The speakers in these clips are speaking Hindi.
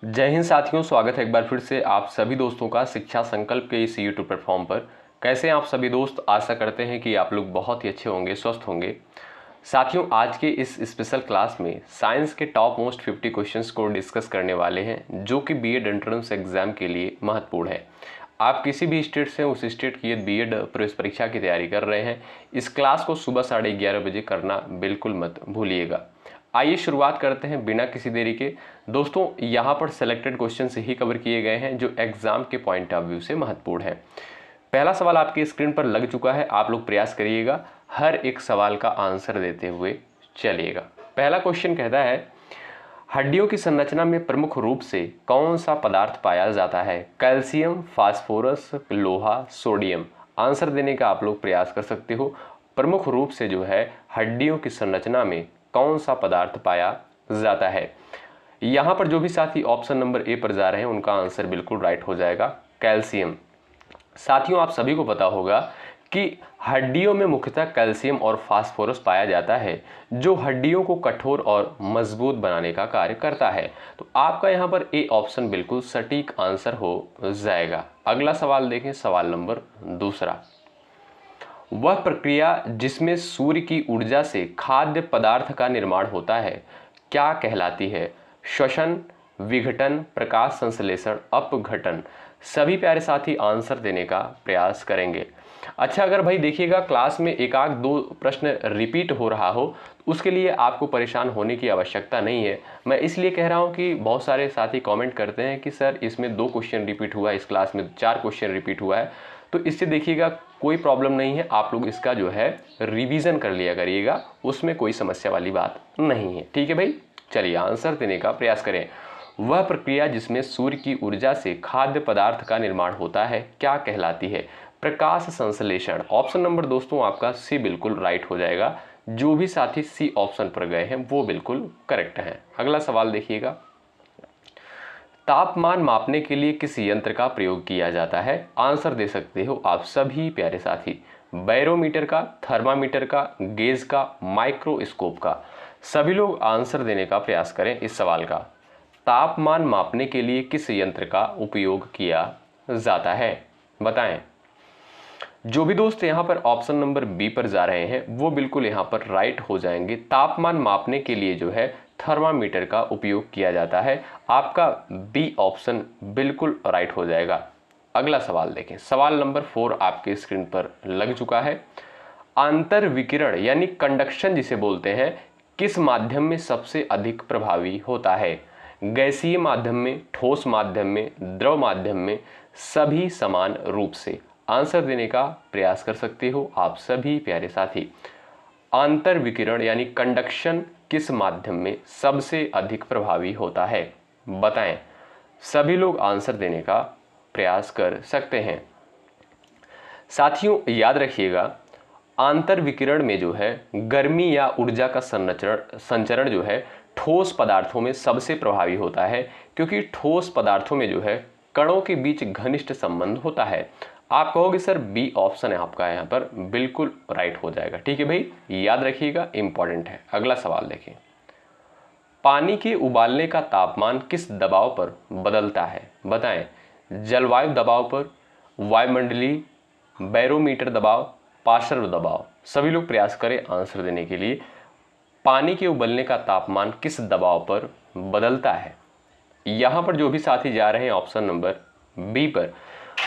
जय हिंद साथियों, स्वागत है एक बार फिर से आप सभी दोस्तों का शिक्षा संकल्प के इस यूट्यूब प्लेटफॉर्म पर। कैसे हैं आप सभी दोस्त? आशा करते हैं कि आप लोग बहुत ही अच्छे होंगे, स्वस्थ होंगे। साथियों, आज के इस स्पेशल क्लास में साइंस के टॉप मोस्ट 50 क्वेश्चंस को डिस्कस करने वाले हैं, जो कि बीएड एंट्रेंस एग्जाम के लिए महत्वपूर्ण है। आप किसी भी स्टेट से उस स्टेट की बीएड प्रवेश परीक्षा की तैयारी कर रहे हैं, इस क्लास को सुबह 11:30 बजे करना बिल्कुल मत भूलिएगा। आइए शुरुआत करते हैं बिना किसी देरी के। दोस्तों, यहाँ पर सेलेक्टेड क्वेश्चन से ही कवर किए गए हैं जो एग्जाम के पॉइंट ऑफ व्यू से महत्वपूर्ण है। पहला सवाल आपकी स्क्रीन पर लग चुका है, आप लोग प्रयास करिएगा हर एक सवाल का आंसर देते हुए चलिएगा। पहला क्वेश्चन कहता है, हड्डियों की संरचना में प्रमुख रूप से कौन सा पदार्थ पाया जाता है? कैल्शियम, फास्फोरस, लोहा, सोडियम। आंसर देने का आप लोग प्रयास कर सकते हो। प्रमुख रूप से जो है हड्डियों की संरचना में कौन सा पदार्थ पाया जाता है? यहाँ पर जो भी साथी ऑप्शन नंबर ए पर जा रहे हैं उनका आंसर बिल्कुल राइट हो जाएगा, कैल्शियम। साथियों, आप सभी को पता होगा कि हड्डियों में मुख्यतः कैल्शियम और फास्फोरस पाया जाता है, जो हड्डियों को कठोर और मजबूत बनाने का कार्य करता है। तो आपका यहाँ पर ए ऑप्शन बिल्कुल सटीक आंसर हो जाएगा। अगला सवाल देखें, सवाल नंबर दूसरा। वह प्रक्रिया जिसमें सूर्य की ऊर्जा से खाद्य पदार्थ का निर्माण होता है क्या कहलाती है? श्वसन, विघटन, प्रकाश संश्लेषण, अपघटन। सभी प्यारे साथी आंसर देने का प्रयास करेंगे। अच्छा, अगर भाई देखिएगा क्लास में एक आध दो प्रश्न रिपीट हो रहा हो तो उसके लिए आपको परेशान होने की आवश्यकता नहीं है। मैं इसलिए कह रहा हूं कि बहुत सारे साथी कमेंट करते हैं कि सर इसमें 2 क्वेश्चन रिपीट हुआ है, इस क्लास में 4 क्वेश्चन रिपीट हुआ है। तो इससे देखिएगा कोई प्रॉब्लम नहीं है, आप लोग इसका जो है रिवीजन कर लिया करिएगा, उसमें कोई समस्या वाली बात नहीं है। ठीक है भाई, चलिए आंसर देने का प्रयास करें। वह प्रक्रिया जिसमें सूर्य की ऊर्जा से खाद्य पदार्थ का निर्माण होता है क्या कहलाती है? प्रकाश संश्लेषण। ऑप्शन नंबर दोस्तों आपका सी बिल्कुल राइट हो जाएगा। जो भी साथी सी ऑप्शन पर गए हैं वो बिल्कुल करेक्ट हैं। अगला सवाल देखिएगा, तापमान मापने के लिए किस यंत्र का प्रयोग किया जाता है? आंसर दे सकते हो आप सभी प्यारे साथी। बैरोमीटर का, थर्मामीटर का, गेज का, माइक्रोस्कोप का। सभी लोग आंसर देने का प्रयास करें इस सवाल का। तापमान मापने के लिए किस यंत्र का उपयोग किया जाता है? बताएं। जो भी दोस्त यहाँ पर ऑप्शन नंबर बी पर जा रहे हैं वो बिल्कुल यहाँ पर राइट हो जाएंगे। तापमान मापने के लिए जो है थर्मामीटर का उपयोग किया जाता है। आपका बी ऑप्शन बिल्कुल राइट हो जाएगा। अगला सवाल देखें, सवाल नंबर 4 आपके स्क्रीन पर लग चुका है। आंतर विकिरण यानी कंडक्शन जिसे बोलते हैं, किस माध्यम में सबसे अधिक प्रभावी होता है? गैसीय माध्यम में, ठोस माध्यम में, द्रव माध्यम में, सभी समान रूप से। आंसर देने का प्रयास कर सकते हो आप सभी प्यारे साथी। आंतर विकिरण यानी कंडक्शन किस माध्यम में सबसे अधिक प्रभावी होता है? बताएं। सभी लोग आंसर देने का प्रयास कर सकते हैं। साथियों, याद रखिएगा, आंतर विकिरण में जो है गर्मी या ऊर्जा का संचरण जो है ठोस पदार्थों में सबसे प्रभावी होता है, क्योंकि ठोस पदार्थों में जो है कणों के बीच घनिष्ठ संबंध होता है। आप कहोगे सर बी ऑप्शन है आपका यहाँ पर बिल्कुल राइट हो जाएगा। ठीक है भाई, याद रखिएगा, इंपॉर्टेंट है। अगला सवाल देखें, पानी के उबालने का तापमान किस दबाव पर बदलता है? बताएं। जलवायु दबाव पर, वायुमंडलीय, बैरोमीटर दबाव, पार्श्व दबाव। सभी लोग प्रयास करें आंसर देने के लिए। पानी के उबलने का तापमान किस दबाव पर बदलता है? यहाँ पर जो भी साथी जा रहे हैं ऑप्शन नंबर बी पर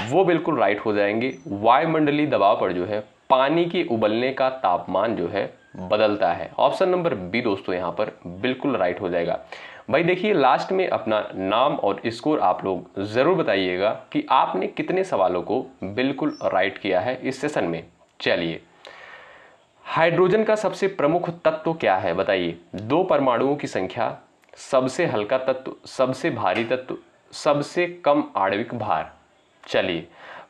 वो बिल्कुल राइट हो जाएंगे। वायुमंडलीय दबाव पर जो है पानी के उबलने का तापमान जो है बदलता है। ऑप्शन नंबर बी दोस्तों यहाँ पर बिल्कुल राइट हो जाएगा। भाई देखिए, लास्ट में अपना नाम और स्कोर आप लोग जरूर बताइएगा कि आपने कितने सवालों को बिल्कुल राइट किया है इस सेशन में। चलिए, हाइड्रोजन का सबसे प्रमुख तत्व क्या है? बताइए। 2 परमाणुओं की संख्या, सबसे हल्का तत्व, सबसे भारी तत्व, सबसे कम आणविक भार। चलिए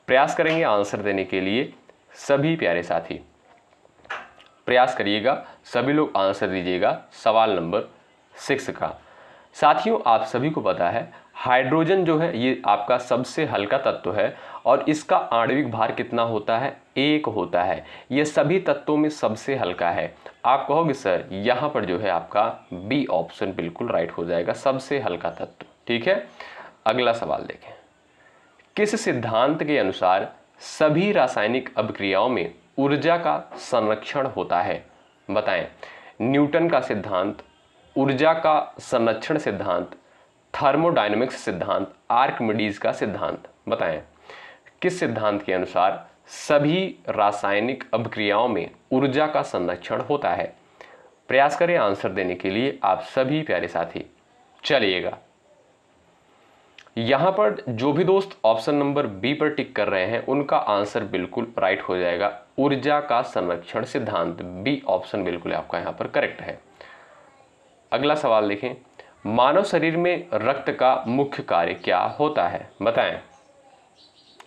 प्रयास करेंगे आंसर देने के लिए। सभी प्यारे साथी प्रयास करिएगा, सभी लोग आंसर दीजिएगा सवाल नंबर 6 का। साथियों, आप सभी को पता है हाइड्रोजन जो है ये आपका सबसे हल्का तत्व है और इसका आणविक भार कितना होता है? 1 होता है। ये सभी तत्वों में सबसे हल्का है। आप कहोगे सर यहाँ पर जो है आपका बी ऑप्शन बिल्कुल राइट हो जाएगा, सबसे हल्का तत्व। ठीक है। अगला सवाल देखें, किस सिद्धांत के अनुसार सभी रासायनिक अभिक्रियाओं में ऊर्जा का संरक्षण होता है? बताएं। न्यूटन का सिद्धांत, ऊर्जा का संरक्षण सिद्धांत, थर्मोडायनेमिक्स सिद्धांत, आर्किमिडीज का सिद्धांत। बताएं किस सिद्धांत के अनुसार सभी रासायनिक अभिक्रियाओं में ऊर्जा का संरक्षण होता है? प्रयास करें आंसर देने के लिए आप सभी प्यारे साथी। चलिएगा, यहां पर जो भी दोस्त ऑप्शन नंबर बी पर टिक कर रहे हैं उनका आंसर बिल्कुल राइट हो जाएगा। ऊर्जा का संरक्षण सिद्धांत, बी ऑप्शन बिल्कुल आपका यहां पर करेक्ट है। अगला सवाल देखें, मानव शरीर में रक्त का मुख्य कार्य क्या होता है? बताएं।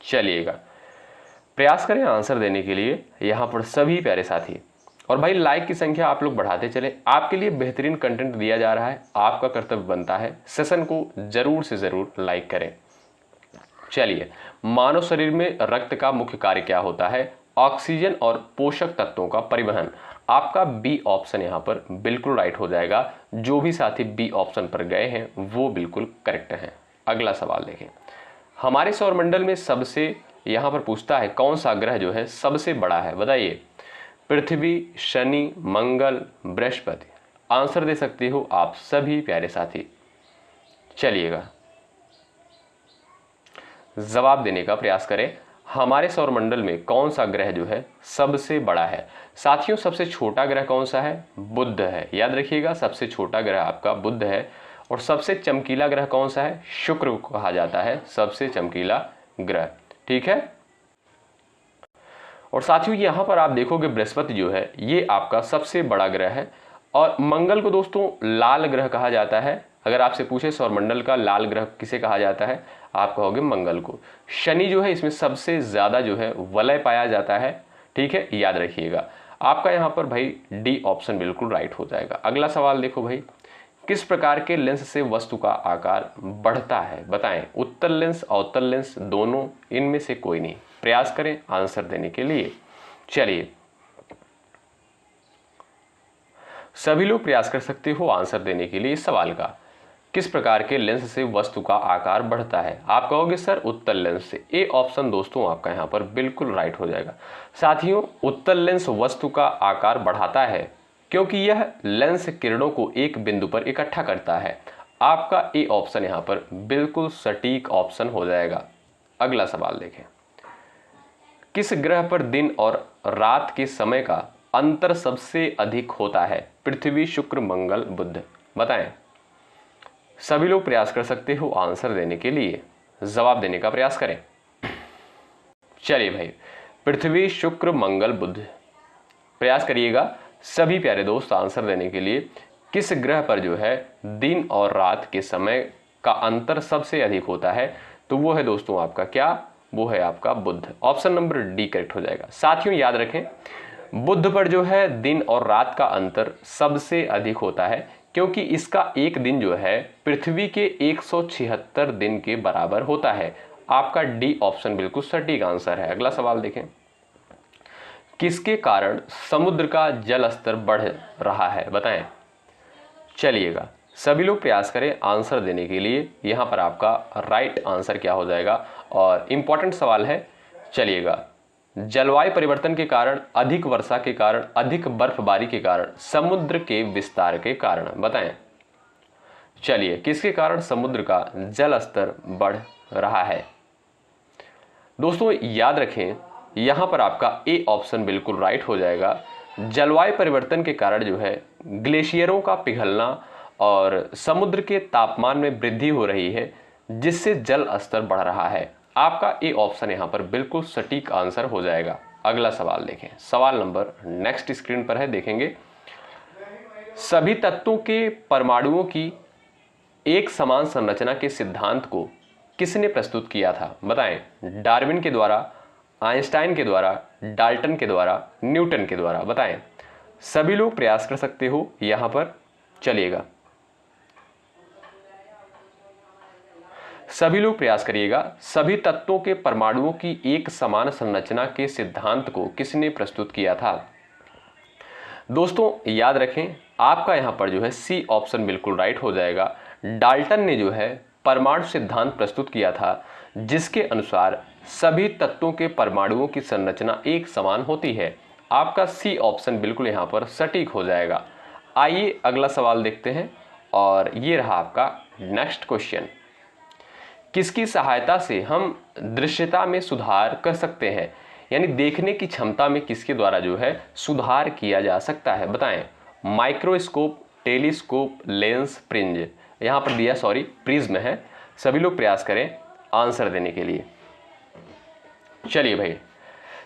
चलिएगा, प्रयास करें आंसर देने के लिए यहां पर सभी प्यारे साथी। और भाई लाइक की संख्या आप लोग बढ़ाते चले, आपके लिए बेहतरीन कंटेंट दिया जा रहा है, आपका कर्तव्य बनता है सेशन को जरूर से जरूर लाइक करें। चलिए, मानव शरीर में रक्त का मुख्य कार्य क्या होता है? ऑक्सीजन और पोषक तत्वों का परिवहन। आपका बी ऑप्शन यहां पर बिल्कुल राइट हो जाएगा। जो भी साथी बी ऑप्शन पर गए हैं वो बिल्कुल करेक्ट हैं। अगला सवाल देखें, हमारे सौरमंडल में सबसे यहां पर पूछता है कौन सा ग्रह जो है सबसे बड़ा है? बताइए। पृथ्वी, शनि, मंगल, बृहस्पति। आंसर दे सकते हो आप सभी प्यारे साथी। चलिएगा, जवाब देने का प्रयास करें। हमारे सौरमंडल में कौन सा ग्रह जो है सबसे बड़ा है? साथियों, सबसे छोटा ग्रह कौन सा है? बुध है। याद रखिएगा, सबसे छोटा ग्रह आपका बुध है। और सबसे चमकीला ग्रह कौन सा है? शुक्र को कहा जाता है सबसे चमकीला ग्रह। ठीक है। और साथियों, यहां पर आप देखोगे बृहस्पति जो है ये आपका सबसे बड़ा ग्रह है। और मंगल को दोस्तों लाल ग्रह कहा जाता है। अगर आपसे पूछे सौरमंडल का लाल ग्रह किसे कहा जाता है, आप कहोगे मंगल को। शनि जो है इसमें सबसे ज्यादा जो है वलय पाया जाता है। ठीक है, याद रखिएगा। आपका यहां पर भाई डी ऑप्शन बिल्कुल राइट हो जाएगा। अगला सवाल देखो भाई, किस प्रकार के लेंस से वस्तु का आकार बढ़ता है? बताएं। उत्तल लेंस, अवतल लेंस, दोनों, इनमें से कोई नहीं। प्रयास करें आंसर देने के लिए। चलिए, सभी लोग प्रयास कर सकते हो आंसर देने के लिए इस सवाल का। किस प्रकार के लेंस से वस्तु का आकार बढ़ता है? आप कहोगे सर उत्तल लेंस से। ए ऑप्शन दोस्तों आपका यहां पर बिल्कुल राइट हो जाएगा। साथियों, उत्तल लेंस वस्तु का आकार बढ़ाता है क्योंकि यह लेंस किरणों को एक बिंदु पर इकट्ठा करता है। आपका ए ऑप्शन यहां पर बिल्कुल सटीक ऑप्शन हो जाएगा। अगला सवाल देखें, किस ग्रह पर दिन और रात के समय का अंतर सबसे अधिक होता है? पृथ्वी, शुक्र, मंगल, बुध। बताएं। सभी लोग प्रयास कर सकते हो आंसर देने के लिए, जवाब देने का प्रयास करें। चलिए भाई, पृथ्वी, शुक्र, मंगल, बुध। प्रयास करिएगा सभी प्यारे दोस्त आंसर देने के लिए। किस ग्रह पर जो है दिन और रात के समय का अंतर सबसे अधिक होता है? तो वो है दोस्तों आपका क्या? वो है आपका बुध। ऑप्शन नंबर डी करेक्ट हो जाएगा। साथियों, याद रखें, बुध पर जो है दिन और रात का अंतर सबसे अधिक होता है क्योंकि इसका एक दिन जो है पृथ्वी के 176 दिन के बराबर होता है। आपका डी ऑप्शन बिल्कुल सटीक आंसर है। अगला सवाल देखें, किसके कारण समुद्र का जल स्तर बढ़ रहा है? बताएं। चलिएगा, सभी लोग प्रयास करें आंसर देने के लिए। यहां पर आपका राइट आंसर क्या हो जाएगा? और इंपॉर्टेंट सवाल है। चलिएगा, जलवायु परिवर्तन के कारण, अधिक वर्षा के कारण, अधिक बर्फबारी के कारण, समुद्र के विस्तार के कारण। बताएं। चलिए, किसके कारण समुद्र का जल स्तर बढ़ रहा है? दोस्तों याद रखें, यहां पर आपका ए ऑप्शन बिल्कुल राइट हो जाएगा। जलवायु परिवर्तन के कारण जो है ग्लेशियरों का पिघलना और समुद्र के तापमान में वृद्धि हो रही है जिससे जल स्तर बढ़ रहा है। आपका ए ऑप्शन यहां पर बिल्कुल सटीक आंसर हो जाएगा। अगला सवाल देखें, सवाल नंबर नेक्स्ट स्क्रीन पर है, देखेंगे। सभी तत्वों के परमाणुओं की एक समान संरचना के सिद्धांत को किसने प्रस्तुत किया था? बताएं। डार्विन के द्वारा, आइंस्टाइन के द्वारा, डाल्टन के द्वारा, न्यूटन के द्वारा। बताएं। सभी लोग प्रयास कर सकते हो यहां पर। चलिएगा, सभी लोग प्रयास करिएगा। सभी तत्वों के परमाणुओं की एक समान संरचना के सिद्धांत को किसने प्रस्तुत किया था? दोस्तों याद रखें, आपका यहां पर जो है सी ऑप्शन बिल्कुल राइट हो जाएगा। डाल्टन ने जो है परमाणु सिद्धांत प्रस्तुत किया था जिसके अनुसार सभी तत्वों के परमाणुओं की संरचना एक समान होती है? आपका सी ऑप्शन बिल्कुल यहाँ पर सटीक हो जाएगा। आइए अगला सवाल देखते हैं और ये रहा आपका नेक्स्ट क्वेश्चन। किसकी सहायता से हम दृश्यता में सुधार कर सकते हैं? यानी देखने की क्षमता में किसके द्वारा जो है सुधार किया जा सकता है? बताएं। Microscope, telescope, lens, prism. यहाँ पर दिया प्रिज्म है। सभी लोग प्रयास करें आंसर देने के लिए। चलिए भाई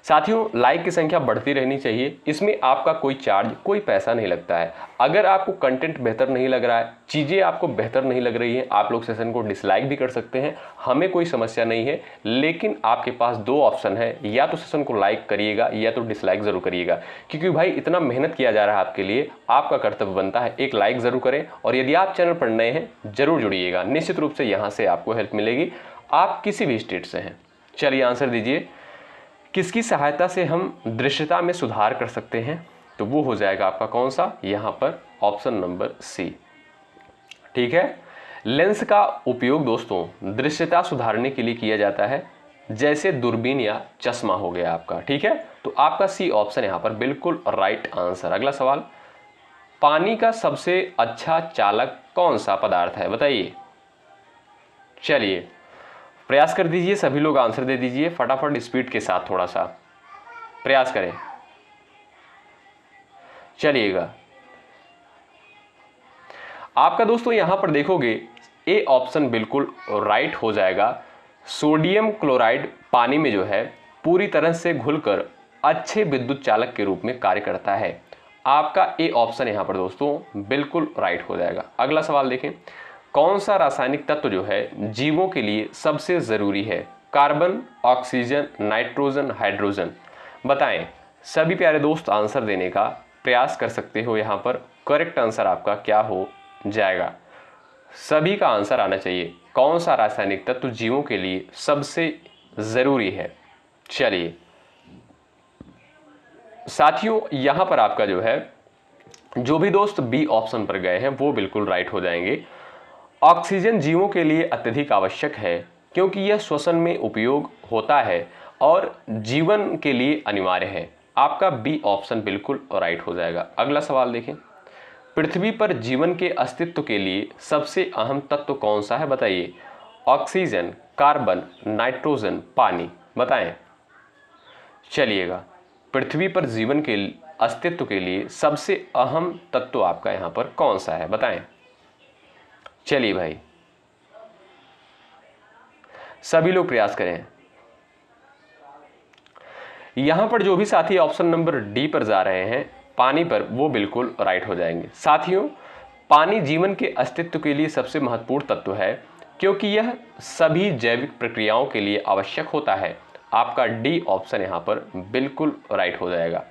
साथियों, लाइक की संख्या बढ़ती रहनी चाहिए। इसमें आपका कोई चार्ज, कोई पैसा नहीं लगता है। अगर आपको कंटेंट बेहतर नहीं लग रहा है, चीज़ें आपको बेहतर नहीं लग रही हैं, आप लोग सेशन को डिसलाइक भी कर सकते हैं, हमें कोई समस्या नहीं है। लेकिन आपके पास दो ऑप्शन है, या तो सेशन को लाइक करिएगा या तो डिसलाइक ज़रूर करिएगा, क्योंकि भाई इतना मेहनत किया जा रहा है आपके लिए, आपका कर्तव्य बनता है एक लाइक ज़रूर करें। और यदि आप चैनल पर नए हैं ज़रूर जुड़िएगा, निश्चित रूप से यहाँ से आपको हेल्प मिलेगी, आप किसी भी स्टेट से हैं। चलिए आंसर दीजिए, किसकी सहायता से हम दृश्यता में सुधार कर सकते हैं? तो वो हो जाएगा आपका कौन सा? यहाँ पर ऑप्शन नंबर सी। ठीक है, लेंस का उपयोग दोस्तों दृश्यता सुधारने के लिए किया जाता है, जैसे दूरबीन या चश्मा हो गया आपका। ठीक है, तो आपका सी ऑप्शन यहाँ पर बिल्कुल राइट आंसर। अगला सवाल, पानी का सबसे अच्छा चालक कौन सा पदार्थ है? बताइए। चलिए प्रयास कर दीजिए, सभी लोग आंसर दे दीजिए फटाफट, स्पीड के साथ थोड़ा सा प्रयास करें। चलिएगा, आपका दोस्तों यहां पर देखोगे ए ऑप्शन बिल्कुल राइट हो जाएगा। सोडियम क्लोराइड पानी में जो है पूरी तरह से घुलकर अच्छे विद्युत चालक के रूप में कार्य करता है। आपका ए ऑप्शन यहां पर दोस्तों बिल्कुल राइट हो जाएगा। अगला सवाल देखें, कौन सा रासायनिक तत्व जो है जीवों के लिए सबसे ज़रूरी है? Carbon, oxygen, nitrogen, hydrogen. बताएं। सभी प्यारे दोस्त आंसर देने का प्रयास कर सकते हो। यहाँ पर करेक्ट आंसर आपका क्या हो जाएगा? सभी का आंसर आना चाहिए। कौन सा रासायनिक तत्व जीवों के लिए सबसे ज़रूरी है? चलिए साथियों, यहाँ पर आपका जो है जो भी दोस्त बी ऑप्शन पर गए हैं वो बिल्कुल राइट हो जाएंगे। ऑक्सीजन जीवों के लिए अत्यधिक आवश्यक है क्योंकि यह श्वसन में उपयोग होता है और जीवन के लिए अनिवार्य है। आपका बी ऑप्शन बिल्कुल राइट हो जाएगा। अगला सवाल देखें, पृथ्वी पर जीवन के अस्तित्व के लिए सबसे अहम तत्व कौन सा है? बताइए। ऑक्सीजन, कार्बन, नाइट्रोजन, पानी। बताएं। चलिएगा, पृथ्वी पर जीवन के अस्तित्व के लिए सबसे अहम तत्व आपका यहाँ पर कौन सा है? बताएं। चलिए भाई सभी लोग प्रयास करें। यहां पर जो भी साथी ऑप्शन नंबर डी पर जा रहे हैं पानी पर, वो बिल्कुल राइट हो जाएंगे। साथियों, पानी जीवन के अस्तित्व के लिए सबसे महत्वपूर्ण तत्व है क्योंकि यह सभी जैविक प्रक्रियाओं के लिए आवश्यक होता है। आपका डी ऑप्शन यहां पर बिल्कुल राइट हो जाएगा।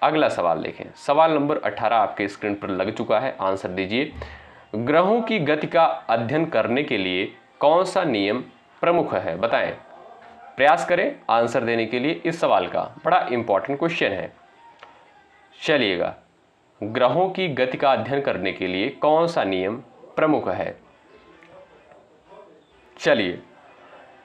अगला सवाल देखें, सवाल नंबर 18 आपके स्क्रीन पर लग चुका है, आंसर दीजिए। ग्रहों की गति का अध्ययन करने के लिए कौन सा नियम प्रमुख है? बताएं। प्रयास करें आंसर देने के लिए। इस सवाल का बड़ा इंपॉर्टेंट क्वेश्चन है। चलिएगा, ग्रहों की गति का अध्ययन करने के लिए कौन सा नियम प्रमुख है? चलिए,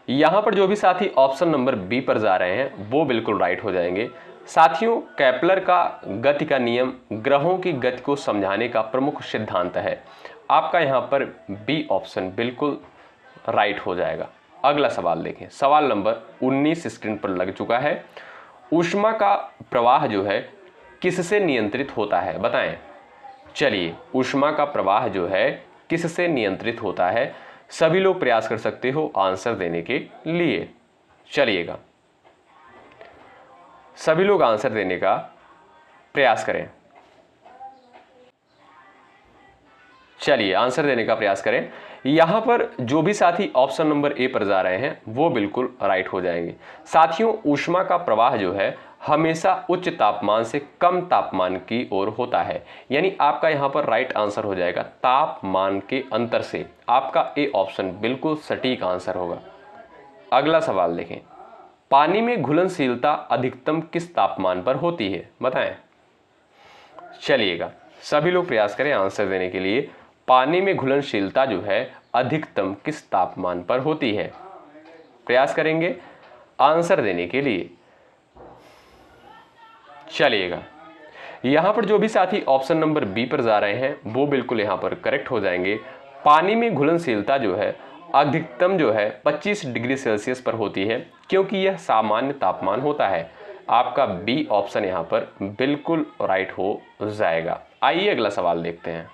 यहां पर जो भी साथी ऑप्शन नंबर बी पर जा रहे हैं वो बिल्कुल राइट हो जाएंगे। साथियों, केपलर का गति का नियम ग्रहों की गति को समझाने का प्रमुख सिद्धांत है। आपका यहाँ पर बी ऑप्शन बिल्कुल राइट हो जाएगा। अगला सवाल देखें, सवाल नंबर 19 स्क्रीन पर लग चुका है। ऊष्मा का प्रवाह जो है किससे नियंत्रित होता है? बताएं। चलिए, ऊष्मा का प्रवाह जो है किससे नियंत्रित होता है? सभी लोग प्रयास कर सकते हो आंसर देने के लिए। चलिएगा, सभी लोग आंसर देने का प्रयास करें। चलिए आंसर देने का प्रयास करें। यहां पर जो भी साथी ऑप्शन नंबर ए पर जा रहे हैं वो बिल्कुल राइट हो जाएंगे। साथियों, ऊष्मा का प्रवाह जो है हमेशा उच्च तापमान से कम तापमान की ओर होता है, यानी आपका यहां पर राइट आंसर हो जाएगा तापमान के अंतर से। आपका ए ऑप्शन बिल्कुल सटीक आंसर होगा। अगला सवाल देखें, पानी में घुलनशीलता अधिकतम किस तापमान पर होती है? बताएं। चलिएगा, सभी लोग प्रयास करें आंसर देने के लिए। पानी में घुलनशीलता जो है अधिकतम किस तापमान पर होती है? प्रयास करेंगे आंसर देने के लिए। चलिएगा, यहां पर जो भी साथी ऑप्शन नंबर बी पर जा रहे हैं वो बिल्कुल यहां पर करेक्ट हो जाएंगे। पानी में घुलनशीलता जो है अधिकतम जो है 25 डिग्री सेल्सियस पर होती है, क्योंकि यह सामान्य तापमान होता है। आपका बी ऑप्शन यहां पर बिल्कुल राइट हो जाएगा। आइए अगला सवाल देखते हैं।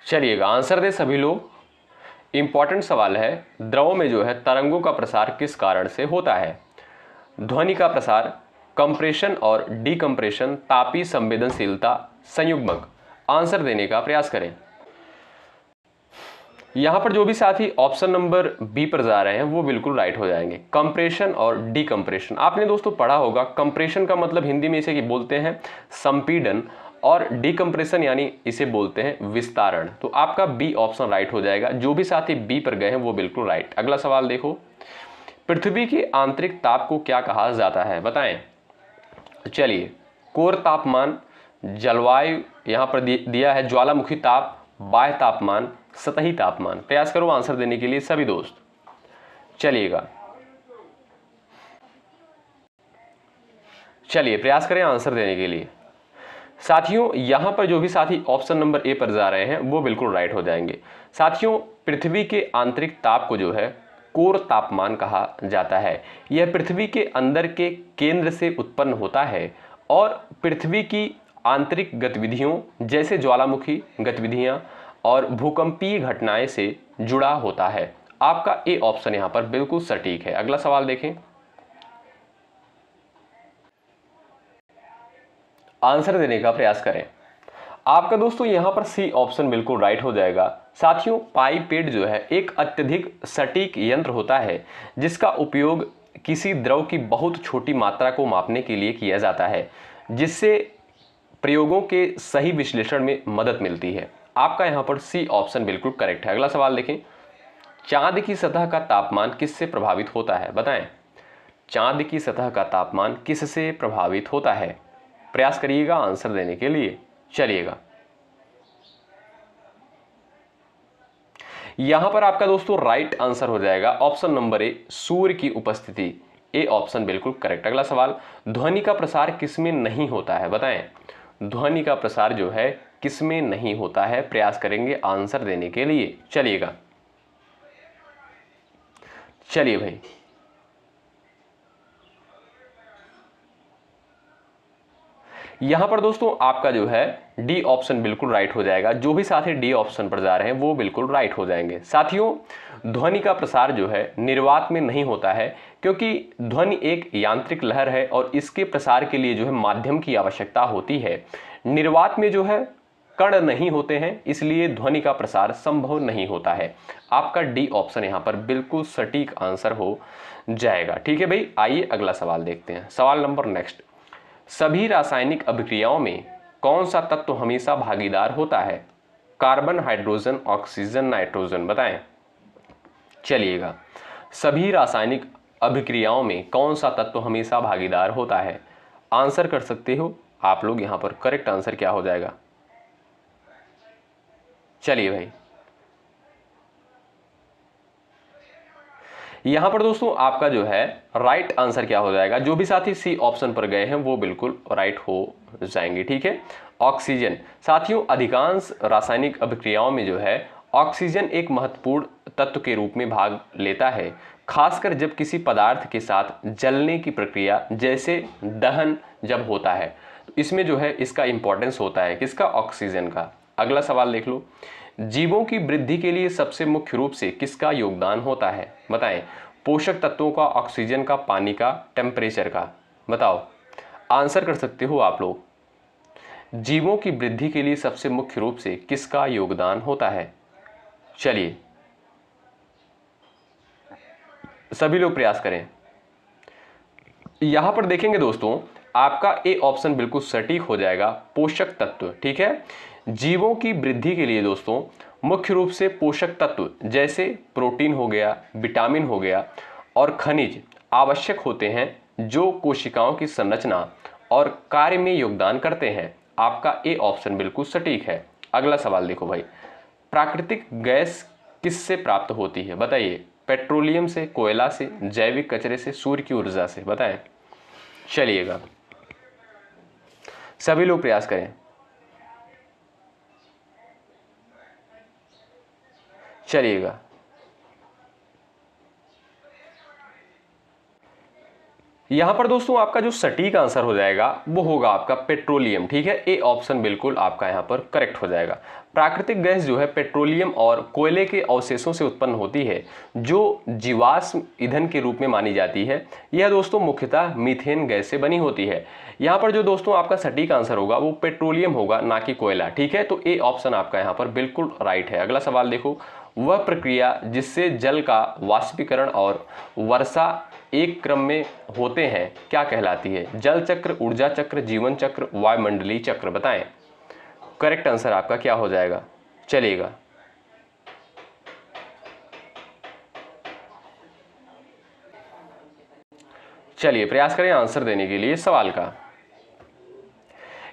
चलिएगा, आंसर दे सभी लोग। इंपॉर्टेंट सवाल है, द्रव में जो है तरंगों का प्रसार किस कारण से होता है? ध्वनि का प्रसार, कंप्रेशन और डीकंप्रेशन, तापीय संवेदनशीलता, संयुग्मक। आंसर देने का प्रयास करें। यहां पर जो भी साथी ऑप्शन नंबर बी पर जा रहे हैं वो बिल्कुल राइट हो जाएंगे। कंप्रेशन और डीकंप्रेशन आपने दोस्तों पढ़ा होगा। कंप्रेशन का मतलब हिंदी में इसे बोलते हैं संपीड़न, और डीकंप्रेशन यानी इसे बोलते हैं विस्तारण। तो आपका बी ऑप्शन राइट हो जाएगा। जो भी साथी बी पर गए हैं वो बिल्कुल राइट। अगला सवाल देखो, पृथ्वी के आंतरिक ताप को क्या कहा जाता है? बताएं। चलिए, कोर तापमान, जलवायु यहां पर दिया है, ज्वालामुखी ताप, बाह्य तापमान, सतही तापमान। प्रयास करो आंसर देने के लिए सभी दोस्त। चलिएगा, चलिए प्रयास करें आंसर देने के लिए। साथियों, यहां पर जो भी साथी ऑप्शन नंबर ए पर जा रहे हैं वो बिल्कुल राइट हो जाएंगे। साथियों, पृथ्वी के आंतरिक ताप को जो है कोर तापमान कहा जाता है। यह पृथ्वी के अंदर के केंद्र से उत्पन्न होता है और पृथ्वी की आंतरिक गतिविधियों जैसे ज्वालामुखी गतिविधियां और भूकंपीय घटनाएं से जुड़ा होता है। आपका ए ऑप्शन यहां पर बिल्कुल सटीक है। अगला सवाल देखें, आंसर देने का प्रयास करें। आपका दोस्तों यहां पर सी ऑप्शन बिल्कुल राइट हो जाएगा। साथियों, पाइपेट जो है एक अत्यधिक सटीक यंत्र होता है जिसका उपयोग किसी द्रव की बहुत छोटी मात्रा को मापने के लिए किया जाता है, जिससे प्रयोगों के सही विश्लेषण में मदद मिलती है। आपका यहां पर सी ऑप्शन बिल्कुल करेक्ट है। अगला सवाल देखें, चांद की सतह का तापमान किससे प्रभावित होता है? बताएं। चांद की सतह का तापमान किससे प्रभावित होता है? प्रयास करिएगा आंसर देने के लिए। चलिएगा, यहां पर आपका दोस्तों राइट आंसर हो जाएगा ऑप्शन नंबर ए, सूर्य की उपस्थिति। ए ऑप्शन बिल्कुल करेक्ट। अगला सवाल, ध्वनि का प्रसार किसमें नहीं होता है? बताएं। ध्वनि का प्रसार जो है किसमें नहीं होता है? प्रयास करेंगे आंसर देने के लिए। चलिएगा, चलिए भाई, यहां पर दोस्तों आपका जो है डी ऑप्शन बिल्कुल राइट हो जाएगा। जो भी साथी डी ऑप्शन पर जा रहे हैं वो बिल्कुल राइट हो जाएंगे। साथियों, ध्वनि का प्रसार जो है निर्वात में नहीं होता है, क्योंकि ध्वनि एक यांत्रिक लहर है और इसके प्रसार के लिए जो है माध्यम की आवश्यकता होती है। निर्वात में जो है कण नहीं होते हैं, इसलिए ध्वनि का प्रसार संभव नहीं होता है। आपका डी ऑप्शन यहां पर बिल्कुल सटीक आंसर हो जाएगा। ठीक है भाई, आइए अगला सवाल देखते हैं। सवाल नंबर नेक्स्ट, सभी रासायनिक अभिक्रियाओं में कौन सा तत्व हमेशा भागीदार होता है? Carbon, hydrogen, oxygen, nitrogen. बताएं। चलिएगा, सभी रासायनिक अभिक्रियाओं में कौन सा तत्व हमेशा भागीदार होता है? आंसर कर सकते हो आप लोग। यहां पर करेक्ट आंसर क्या हो जाएगा? चलिए भाई, यहां पर दोस्तों आपका जो है राइट आंसर क्या हो जाएगा? जो भी साथी सी ऑप्शन पर गए हैं वो बिल्कुल राइट हो जाएंगे। ठीक है, ऑक्सीजन। साथियों, अधिकांश रासायनिक अभिक्रियाओं में जो है ऑक्सीजन एक महत्वपूर्ण तत्व के रूप में भाग लेता है, खासकर जब किसी पदार्थ के साथ जलने की प्रक्रिया जैसे दहन जब होता है, तो इसमें जो है इसका इंपॉर्टेंस होता है। किसका? ऑक्सीजन का। अगला सवाल देख लो, जीवों की वृद्धि के लिए सबसे मुख्य रूप से किसका योगदान होता है? बताएं। पोषक तत्वों का, ऑक्सीजन का, पानी का, टेम्परेचर का। बताओ, आंसर कर सकते हो आप लोग। जीवों की वृद्धि के लिए सबसे मुख्य रूप से किसका योगदान होता है? चलिए, सभी लोग प्रयास करें। यहां पर देखेंगे दोस्तों, आपका ए ऑप्शन बिल्कुल सटीक हो जाएगा, पोषक तत्व। ठीक है, जीवों की वृद्धि के लिए दोस्तों मुख्य रूप से पोषक तत्व जैसे प्रोटीन हो गया, विटामिन हो गया और खनिज आवश्यक होते हैं, जो कोशिकाओं की संरचना और कार्य में योगदान करते हैं। आपका ए ऑप्शन बिल्कुल सटीक है। अगला सवाल देखो भाई, प्राकृतिक गैस किससे प्राप्त होती है? बताइए। पेट्रोलियम से, कोयला से, जैविक कचरे से, सूर्य की ऊर्जा से? बताएं। चलिएगा, सभी लोग प्रयास करें। चलिएगा, यहां पर दोस्तों आपका जो सटीक आंसर हो जाएगा वो होगा आपका पेट्रोलियम। ठीक है, ए ऑप्शन बिल्कुल आपका यहां पर करेक्ट हो जाएगा। प्राकृतिक गैस जो है पेट्रोलियम और कोयले के अवशेषों से उत्पन्न होती है, जो जीवाश्म ईंधन के रूप में मानी जाती है। यह दोस्तों मुख्यतः मीथेन गैस से बनी होती है। यहाँ पर जो दोस्तों आपका सटीक आंसर होगा वो पेट्रोलियम होगा, ना कि कोयला। ठीक है, तो ए ऑप्शन आपका यहाँ पर बिल्कुल राइट है। अगला सवाल देखो, वह प्रक्रिया जिससे जल का वाष्पीकरण और वर्षा एक क्रम में होते हैं क्या कहलाती है? जल चक्र, ऊर्जा चक्र, जीवन चक्र, वायुमंडलीय चक्र? बताएं। करेक्ट आंसर आपका क्या हो जाएगा? चलिएगा, चलिए प्रयास करें आंसर देने के लिए सवाल का।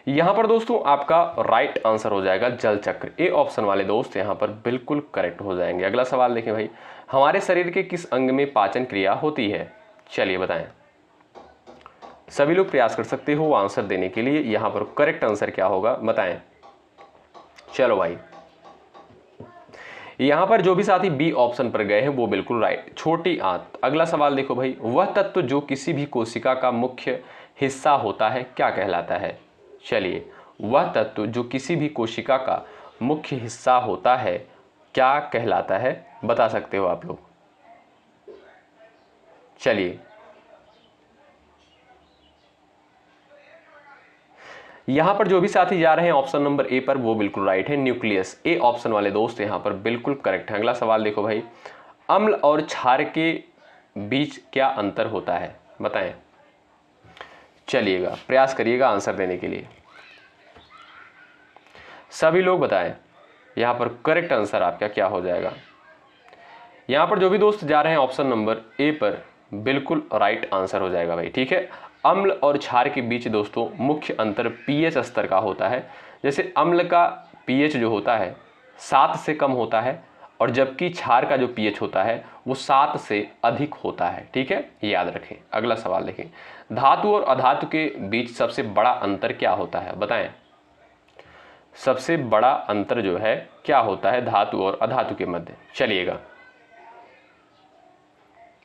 यहां पर दोस्तों आपका राइट आंसर हो जाएगा जल चक्र। ए ऑप्शन वाले दोस्त यहां पर बिल्कुल करेक्ट हो जाएंगे। अगला सवाल देखें भाई, हमारे शरीर के किस अंग में पाचन क्रिया होती है? चलिए बताएं। सभी लोग प्रयास कर सकते हो आंसर देने के लिए। यहां पर करेक्ट आंसर क्या होगा बताएं। चलो भाई, यहां पर जो भी साथी बी ऑप्शन पर गए हैं वो बिल्कुल राइट, छोटी आंत। अगला सवाल देखो भाई, वह तत्व जो किसी भी कोशिका का मुख्य हिस्सा होता है क्या कहलाता है? चलिए, वह तत्व जो किसी भी कोशिका का मुख्य हिस्सा होता है क्या कहलाता है? बता सकते हो आप लोग। चलिए, यहां पर जो भी साथी जा रहे हैं ऑप्शन नंबर ए पर वो बिल्कुल राइट है, न्यूक्लियस। ए ऑप्शन वाले दोस्त यहां पर बिल्कुल करेक्ट है। अगला सवाल देखो भाई, अम्ल और क्षार के बीच क्या अंतर होता है? बताएं। चलिएगा, प्रयास करिएगा आंसर देने के लिए। सभी लोग बताएं, यहां पर करेक्ट आंसर आपका क्या हो जाएगा? यहां पर जो भी दोस्त जा रहे हैं ऑप्शन नंबर ए पर बिल्कुल राइट आंसर हो जाएगा भाई। ठीक है, अम्ल और क्षार के बीच दोस्तों मुख्य अंतर पीएच स्तर का होता है। जैसे अम्ल का पीएच जो होता है 7 से कम होता है, और जबकि क्षार का जो पीएच होता है वो 7 से अधिक होता है। ठीक है, याद रखें। अगला सवाल देखें, धातु और अधातु के बीच सबसे बड़ा अंतर क्या होता है? बताएं। सबसे बड़ा अंतर जो है क्या होता है धातु और अधातु के मध्य? चलिएगा,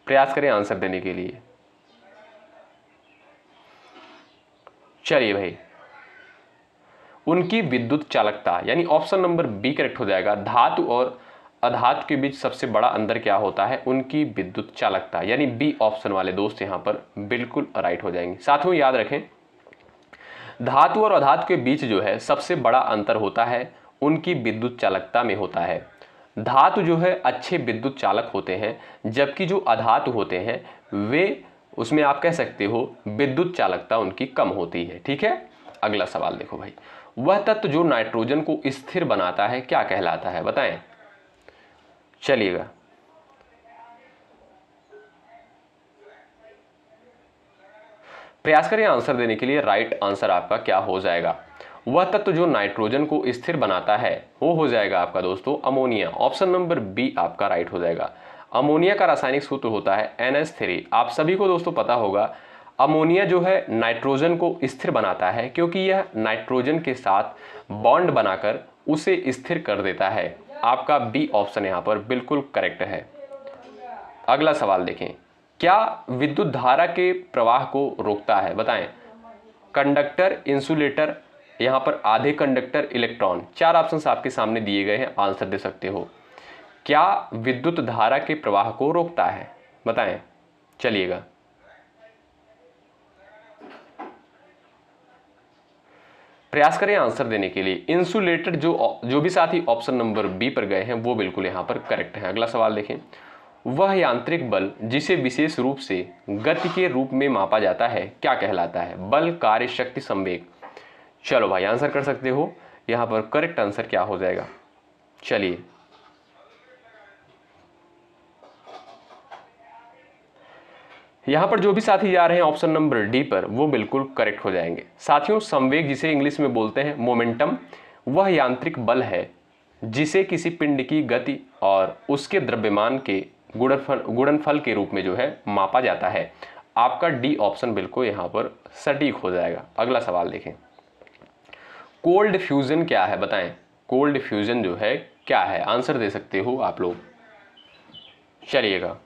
प्रयास करें आंसर देने के लिए। चलिए भाई, उनकी विद्युत चालकता, यानी ऑप्शन नंबर बी करेक्ट हो जाएगा। धातु और अधातु के बीच सबसे बड़ा अंतर क्या होता है? उनकी विद्युत चालकता, यानी बी ऑप्शन वाले दोस्त यहां पर बिल्कुल राइट हो जाएंगे। साथियों याद रखें, धातु और अधातु के बीच जो है सबसे बड़ा अंतर होता है उनकी विद्युत चालकता में होता है। धातु जो है अच्छे विद्युत चालक होते हैं, जबकि जो अधातु होते हैं वे, उसमें आप कह सकते हो विद्युत चालकता उनकी कम होती है। ठीक है, अगला सवाल देखो भाई, वह तत्व जो नाइट्रोजन को स्थिर बनाता है क्या कहलाता है? बताएं। चलिएगा, प्रयास करें आंसर देने के लिए। राइट आंसर आपका क्या हो जाएगा? वह तत्व जो नाइट्रोजन को स्थिर बनाता है वो हो जाएगा आपका दोस्तों अमोनिया। ऑप्शन नंबर बी आपका राइट हो जाएगा। अमोनिया का रासायनिक सूत्र होता है NH3। आप सभी को दोस्तों पता होगा, अमोनिया जो है नाइट्रोजन को स्थिर बनाता है क्योंकि यह नाइट्रोजन के साथ बॉन्ड बनाकर उसे स्थिर कर देता है। आपका बी ऑप्शन यहाँ पर बिल्कुल करेक्ट है। अगला सवाल देखें, क्या विद्युत धारा के प्रवाह को रोकता है? बताएं। कंडक्टर, इंसुलेटर, यहाँ पर आधे कंडक्टर, इलेक्ट्रॉन। 4 ऑप्शंस आपके सामने दिए गए हैं, आंसर दे सकते हो। क्या विद्युत धारा के प्रवाह को रोकता है? बताएं। चलिएगा, प्रयास करें आंसर देने के लिए। इंसुलेटर जो भी साथी ऑप्शन नंबर बी पर गए हैं वो बिल्कुल यहाँ पर करेक्ट है। अगला सवाल देखें, वह यांत्रिक बल जिसे विशेष रूप से गति के रूप में मापा जाता है क्या कहलाता है? बल, कार्य, शक्ति, संवेग? चलो भाई, आंसर कर सकते हो। यहाँ पर करेक्ट आंसर क्या हो जाएगा? चलिए, यहां पर जो भी साथी जा रहे हैं ऑप्शन नंबर डी पर वो बिल्कुल करेक्ट हो जाएंगे। साथियों, संवेग जिसे इंग्लिश में बोलते हैं मोमेंटम, वह यांत्रिक बल है जिसे किसी पिंड की गति और उसके द्रव्यमान के गुणनफल के रूप में जो है मापा जाता है। आपका डी ऑप्शन बिल्कुल यहाँ पर सटीक हो जाएगा। अगला सवाल देखें, कोल्ड फ्यूजन क्या है, बताएं। कोल्ड फ्यूजन जो है क्या है, आंसर दे सकते हो आप लोग, चलिएगा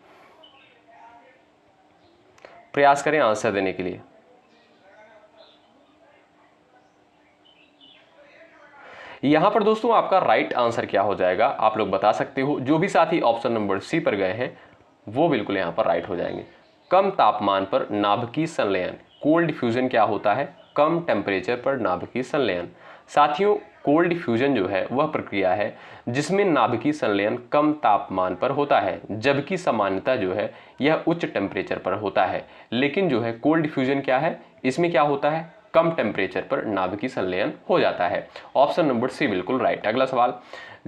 प्रयास करें आंसर देने के लिए। यहां पर दोस्तों आपका राइट आंसर क्या हो जाएगा आप लोग बता सकते हो। जो भी साथी ऑप्शन नंबर सी पर गए हैं वो बिल्कुल यहां पर राइट हो जाएंगे। कम तापमान पर नाभिकीय संलयन, कोल्ड फ्यूजन क्या होता है, कम टेम्परेचर पर नाभिकीय संलयन। साथियों कोल्ड फ्यूजन जो है वह प्रक्रिया है जिसमें नाभिकीय संलयन कम तापमान पर होता है, जबकि सामान्यतः जो है यह उच्च टेम्परेचर पर होता है। लेकिन जो है कोल्ड फ्यूजन क्या है, इसमें क्या होता है, कम टेम्परेचर पर नाभिकीय संलयन हो जाता है। ऑप्शन नंबर सी बिल्कुल राइट। अगला सवाल,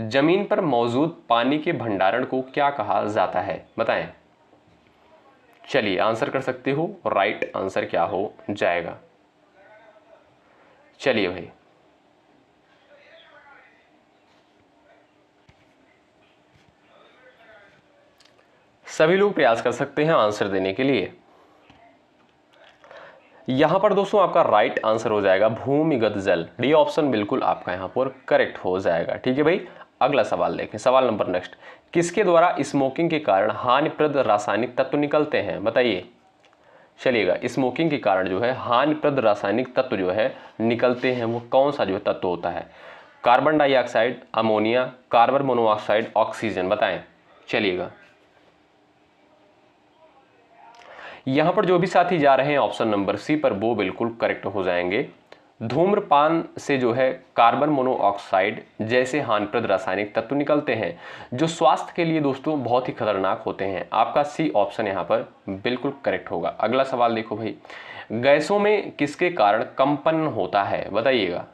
जमीन पर मौजूद पानी के भंडारण को क्या कहा जाता है, बताएं। चलिए आंसर कर सकते हो, राइट आंसर क्या हो जाएगा। चलिए भाई सभी लोग प्रयास कर सकते हैं आंसर देने के लिए। यहां पर दोस्तों आपका राइट आंसर हो जाएगा भूमिगत जल, डी ऑप्शन बिल्कुल आपका यहां पर करेक्ट हो जाएगा। ठीक है भाई, अगला सवाल देखें, सवाल नंबर नेक्स्ट, किसके द्वारा स्मोकिंग के कारण हानिप्रद रासायनिक तत्व निकलते हैं, बताइए। चलिएगा स्मोकिंग के कारण जो है हानिप्रद रासायनिक तत्व जो है निकलते हैं, वो कौन सा जो है तत्व होता है, carbon dioxide, ammonia, carbon monoxide, oxygen, बताएं। चलिएगा यहां पर जो भी साथी जा रहे हैं ऑप्शन नंबर सी पर वो बिल्कुल करेक्ट हो जाएंगे। धूम्रपान से जो है कार्बन मोनोऑक्साइड जैसे हानिप्रद रासायनिक तत्व निकलते हैं जो स्वास्थ्य के लिए दोस्तों बहुत ही खतरनाक होते हैं। आपका सी ऑप्शन यहां पर बिल्कुल करेक्ट होगा। अगला सवाल देखो भाई, गैसों में किसके कारण कंपन होता है, बताइएगा।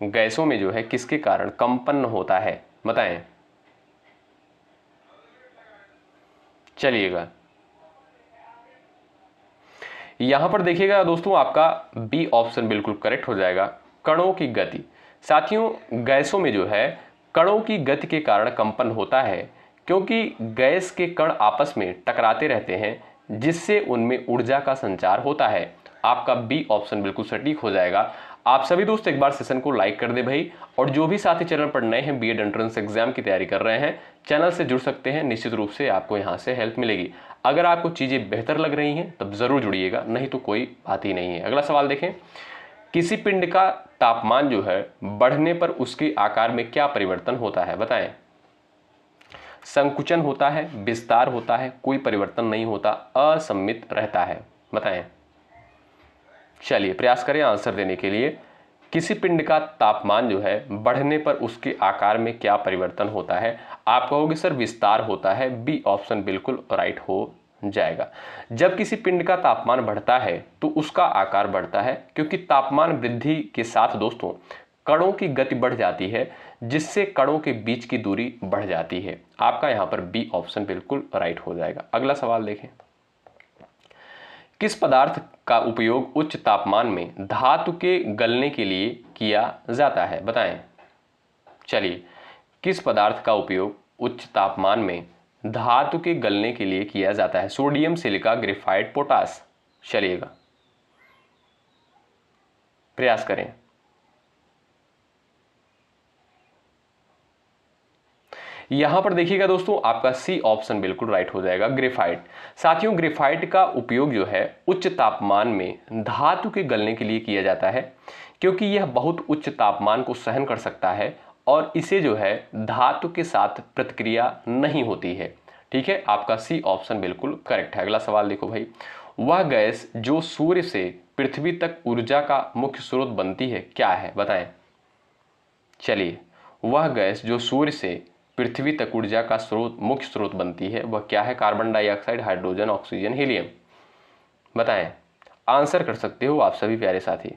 गैसों में जो है किसके कारण कंपन होता है, बताएं। चलिएगा यहां पर देखिएगा दोस्तों आपका बी ऑप्शन बिल्कुल करेक्ट हो जाएगा, कणों की गति। साथियों गैसों में जो है कणों की गति के कारण कंपन होता है, क्योंकि गैस के कण आपस में टकराते रहते हैं जिससे उनमें ऊर्जा का संचार होता है। आपका बी ऑप्शन बिल्कुल सटीक हो जाएगा। आप सभी दोस्त एक बार सेशन को लाइक कर दे भाई, और जो भी साथी चैनल पर नए हैं बीएड एंट्रेंस एग्जाम की तैयारी कर रहे हैं चैनल से जुड़ सकते हैं, निश्चित रूप से आपको यहां से हेल्प मिलेगी। अगर आपको चीजें बेहतर लग रही हैं तब जरूर जुड़िएगा, नहीं तो कोई बात ही नहीं है। अगला सवाल देखें, किसी पिंड का तापमान जो है बढ़ने पर उसके आकार में क्या परिवर्तन होता है, बताएं। संकुचन होता है, विस्तार होता है, कोई परिवर्तन नहीं होता, असममित रहता है, बताएं। चलिए प्रयास करें आंसर देने के लिए। किसी पिंड का तापमान जो है बढ़ने पर उसके आकार में क्या परिवर्तन होता है, आप कहोगे सर विस्तार होता है, बी ऑप्शन बिल्कुल राइट हो जाएगा। जब किसी पिंड का तापमान बढ़ता है तो उसका आकार बढ़ता है, क्योंकि तापमान वृद्धि के साथ दोस्तों कणों की गति बढ़ जाती है जिससे कणों के बीच की दूरी बढ़ जाती है। आपका यहां पर बी ऑप्शन बिल्कुल राइट हो जाएगा। अगला सवाल देखें, किस पदार्थ का उपयोग उच्च तापमान में धातु के गलने के लिए किया जाता है, बताएं। चलिए किस पदार्थ का उपयोग उच्च तापमान में धातु के गलने के लिए किया जाता है, सोडियम, सिलिका, ग्रेफाइट, पोटास। चलिएगा प्रयास करें। यहां पर देखिएगा दोस्तों आपका सी ऑप्शन बिल्कुल राइट हो जाएगा, ग्रेफाइट। साथियों ग्रेफाइट का उपयोग जो है उच्च तापमान में धातु के गलने के लिए किया जाता है, क्योंकि यह बहुत उच्च तापमान को सहन कर सकता है और इसे जो है धातु के साथ प्रतिक्रिया नहीं होती है। ठीक है, आपका सी ऑप्शन बिल्कुल करेक्ट है। अगला सवाल देखो भाई, वह गैस जो सूर्य से पृथ्वी तक ऊर्जा का मुख्य स्रोत बनती है क्या है, बताएं। चलिए वह गैस जो सूर्य से पृथ्वी तक ऊर्जा का स्रोत मुख्य स्रोत बनती है वह क्या है, carbon dioxide, hydrogen, oxygen, helium, बताएं। आंसर कर सकते हो आप सभी प्यारे साथी।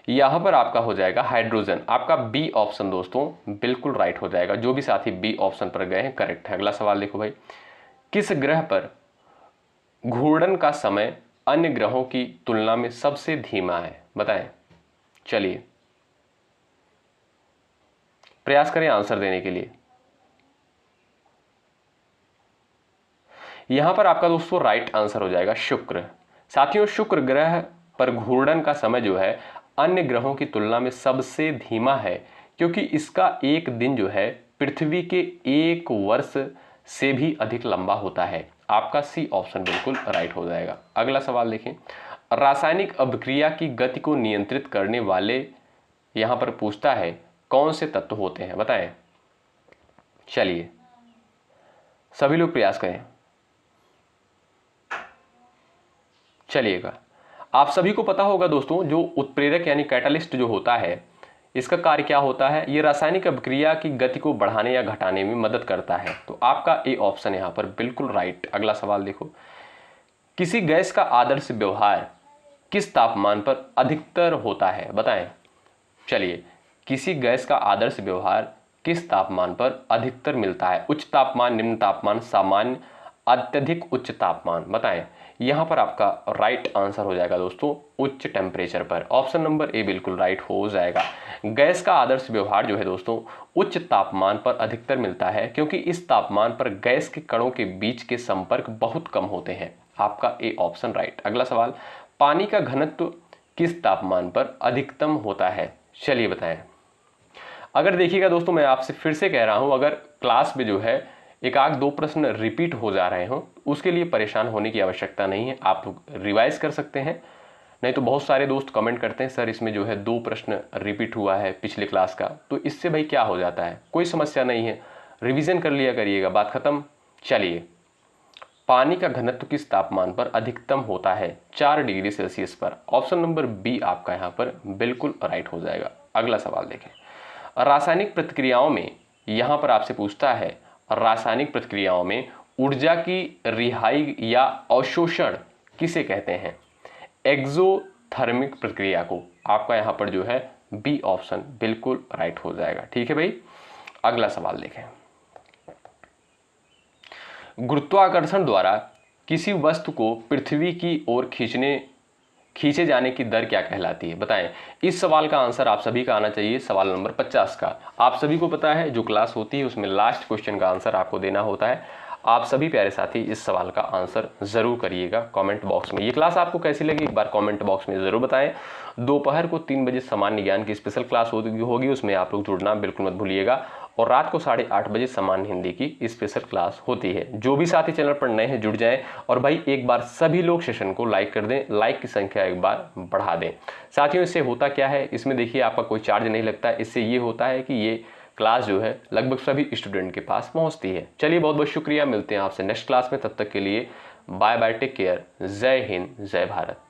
यहां पर आपका हो जाएगा हाइड्रोजन। आपका बी ऑप्शन दोस्तों बिल्कुल राइट हो जाएगा। जो भी साथी बी ऑप्शन पर गए हैं करेक्ट है। अगला सवाल देखो भाई, किस ग्रह पर घूर्णन का समय अन्य ग्रहों की तुलना में सबसे धीमा है, बताएं। चलिए प्रयास करें आंसर देने के लिए। यहां पर आपका दोस्तों राइट आंसर हो जाएगा शुक्र। साथियों, शुक्र ग्रह पर घूर्णन का समय जो है अन्य ग्रहों की तुलना में सबसे धीमा है, क्योंकि इसका एक दिन जो है पृथ्वी के एक वर्ष से भी अधिक लंबा होता है। आपका सी ऑप्शन बिल्कुल राइट हो जाएगा। अगला सवाल देखें, रासायनिक अभिक्रिया की गति को नियंत्रित करने वाले यहां पर पूछता है कौन से तत्व होते हैं, बताएं। चलिए सभी लोग प्रयास करें। चलिएगा, आप सभी को पता होगा दोस्तों, जो उत्प्रेरक यानी कैटालिस्ट जो होता है, इसका कार्य क्या होता है? ये रासायनिक अभिक्रिया की गति को बढ़ाने या घटाने में मदद करता है। तो आपका ए ऑप्शन यहां पर बिल्कुल राइट। अगला सवाल देखो, किसी गैस का आदर्श व्यवहार किस तापमान पर अधिकतर होता है, बताएं। चलिए, किसी गैस का आदर्श व्यवहार किस तापमान पर अधिकतर मिलता है? उच्च तापमान, निम्न तापमान, सामान्य, अत्यधिक उच्च तापमान, बताएं। यहां पर आपका राइट आंसर हो जाएगा दोस्तों उच्च टेम्परेचर पर। ऑप्शन नंबर ए बिल्कुल राइट हो जाएगा। गैस का आदर्श व्यवहार जो है दोस्तों उच्च तापमान पर अधिकतर मिलता है, क्योंकि इस तापमान पर गैस के कणों के बीच के संपर्क बहुत कम होते हैं। आपका ए ऑप्शन राइट। अगला सवाल, पानी का घनत्व किस तापमान पर अधिकतम होता है? चलिए बताएं। अगर देखिएगा दोस्तों, मैं आपसे फिर से कह रहा हूं, अगर क्लास में जो है एक आध दो प्रश्न रिपीट हो जा रहे हो, उसके लिए परेशान होने की आवश्यकता नहीं है। आप रिवाइज कर सकते हैं। नहीं तो बहुत सारे दोस्त कमेंट करते हैं सर इसमें जो है 2 प्रश्न रिपीट हुआ है पिछले क्लास का, तो इससे भाई क्या हो जाता है? कोई समस्या नहीं है, रिवीजन कर लिया करिएगा, बात खत्म। चलिए, पानी का घनत्व किस तापमान पर अधिकतम होता है? 4 डिग्री सेल्सियस पर। ऑप्शन नंबर बी आपका यहाँ पर बिल्कुल राइट हो जाएगा। अगला सवाल देखें, रासायनिक प्रतिक्रियाओं में यहाँ पर आपसे पूछता है, रासायनिक प्रतिक्रियाओं में ऊर्जा की रिहाई या अवशोषण किसे कहते हैं? एक्सोथर्मिक प्रक्रिया को। आपका यहाँ पर जो है बी ऑप्शन बिल्कुल राइट हो जाएगा। ठीक है भाई, अगला सवाल देखें, गुरुत्वाकर्षण द्वारा किसी वस्तु को पृथ्वी की ओर खींचे जाने की दर क्या कहलाती है, बताएं। इस सवाल का आंसर आप सभी का आना चाहिए सवाल नंबर 50 का। आप सभी को पता है जो क्लास होती है उसमें लास्ट क्वेश्चन का आंसर आपको देना होता है। आप सभी प्यारे साथी इस सवाल का आंसर जरूर करिएगा कमेंट बॉक्स में। ये क्लास आपको कैसी लगी एक बार कमेंट बॉक्स में जरूर बताएं। दोपहर को 3 बजे सामान्य ज्ञान की स्पेशल क्लास होगी, उसमें आप लोग जुड़ना बिल्कुल मत भूलिएगा। और रात को 8:30 बजे सामान्य हिंदी की स्पेशल क्लास होती है। जो भी साथी चैनल पर नए हैं जुड़ जाएं। और भाई एक बार सभी लोग सेशन को लाइक कर दें, लाइक की संख्या एक बार बढ़ा दें। साथियों, इससे होता क्या है, इसमें देखिए आपका कोई चार्ज नहीं लगता। इससे ये होता है कि ये क्लास जो है लगभग सभी स्टूडेंट के पास पहुंचती है। चलिए बहुत बहुत शुक्रिया, मिलते हैं आपसे नेक्स्ट क्लास में। तब तक के लिए बाय बाय, टेक केयर, जय हिंद, जय भारत।